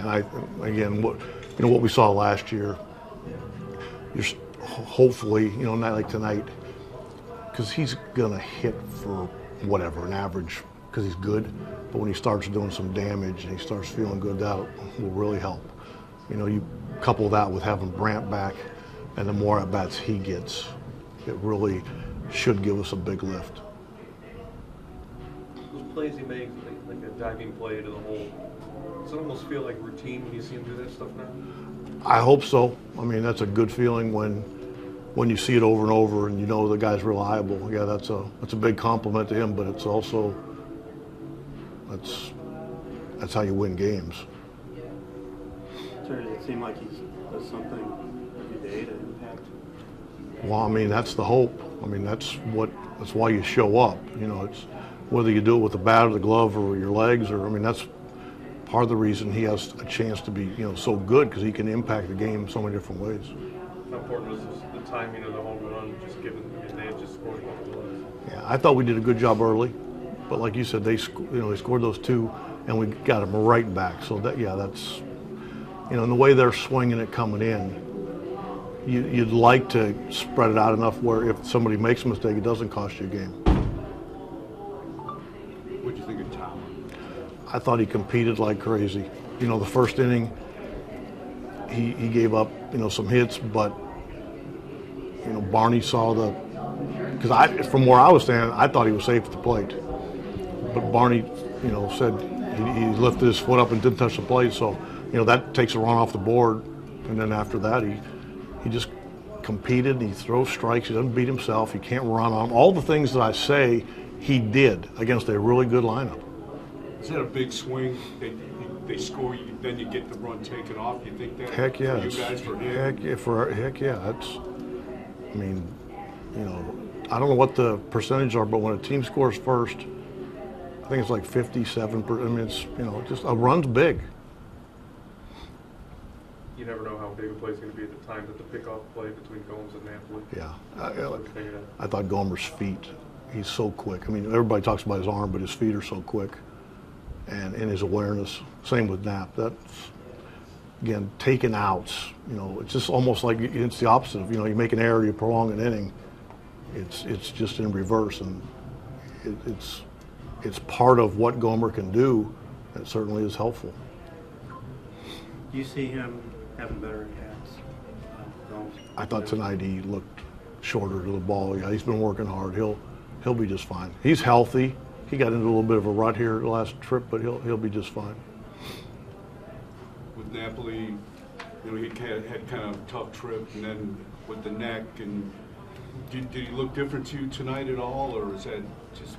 And again, what we saw last year, just hopefully, not like tonight, because he's gonna hit for whatever, an average, because he's good. But when he starts doing some damage and he starts feeling good, that will really help. You couple that with having Brant back, and the more at-bats he gets, it really should give us a big lift. Those plays he makes, like a diving play to the hole, does it almost feel like routine when you see him do that stuff now? I hope so. I mean, that's a good feeling when you see it over and over and you know the guy's reliable. Yeah, that's a big compliment to him, but it's also that's how you win games. So does it seem like he does something every day to impact? Well, I mean, that's the hope. I mean, that's why you show up. It's whether you do it with the bat or the glove or your legs, or that's part of the reason he has a chance to be so good, because he can impact the game so many different ways. How important was the timing of the home run, just given they had just scored a couple of runs? Yeah, I thought we did a good job early, but like you said, they scored those two, and we got them right back. So that's and the way they're swinging it coming in, you'd like to spread it out enough where if somebody makes a mistake, it doesn't cost you a game. What do you think of Tom? I thought he competed like crazy. The first inning, he gave up some hits, but Barney saw because from where I was standing, I thought he was safe at the plate, but Barney said he lifted his foot up and didn't touch the plate, so that takes a run off the board, and then after that he just competed. He throws strikes. He doesn't beat himself. He can't run on all the things that I say he did against a really good lineup. Is that a big swing? They score you, then you get the run taken off. You think that? Heck yeah! For you guys, for him? Heck yeah! I don't know what the percentage are, but when a team scores first, I think it's like 57%. It's just a run's big. You never know how big a play is going to be at the time, but the pickoff play between Gomes and Napoli. Yeah, I thought Gomer's feet. He's so quick. Everybody talks about his arm, but his feet are so quick, and in his awareness. Same with Knapp. That's again taking outs. It's just almost like it's the opposite of you make an error, you prolong an inning. It's just in reverse, and it's part of what Gomer can do. It certainly is helpful. Do you see him having better at-bats? I thought tonight he looked shorter to the ball. Yeah, he's been working hard. He'll be just fine. He's healthy. He got into a little bit of a rut here the last trip, but he'll be just fine. With Napoli, he had kind of a tough trip, and then with the neck. And did he look different to you tonight at all, or is that just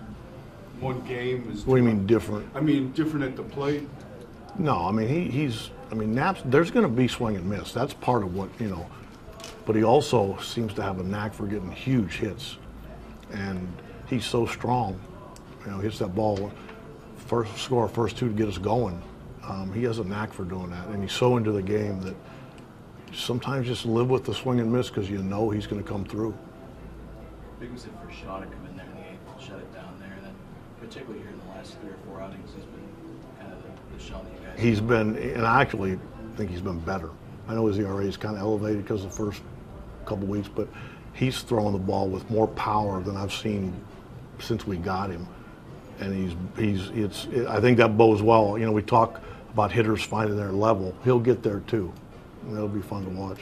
one game? What do you mean different? Different at the plate. No, Knapp's. There's going to be swing and miss. That's part of what But he also seems to have a knack for getting huge hits, and he's so strong. Hits that ball, first two to get us going. He has a knack for doing that, and he's so into the game that sometimes just live with the swing and miss because he's going to come through. Big was it for Shaw to come in there in the eighth, shut it down there, and then particularly here in the last 3 or 4 outings, he's been kind of the Shaw that you guys. He's been, and I actually think he's been better. I know his ERA is kind of elevated because of the first couple weeks, but he's throwing the ball with more power than I've seen since we got him. And I think that bodes well. We talk about hitters finding their level. He'll get there too. And that'll be fun to watch.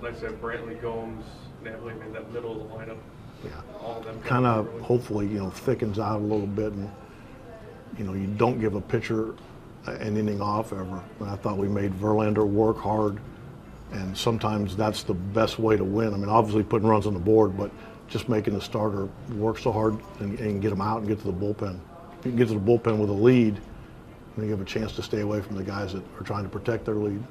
Like I said, Brantley, Gomes, Napoli, that middle of the lineup. Yeah. All of them kind of hopefully, thickens out a little bit, and you don't give a pitcher an inning off ever. And I thought we made Verlander work hard, and sometimes that's the best way to win. Obviously putting runs on the board, but just making the starter work so hard and get them out and get to the bullpen. If you can get to the bullpen with a lead, then you have a chance to stay away from the guys that are trying to protect their lead.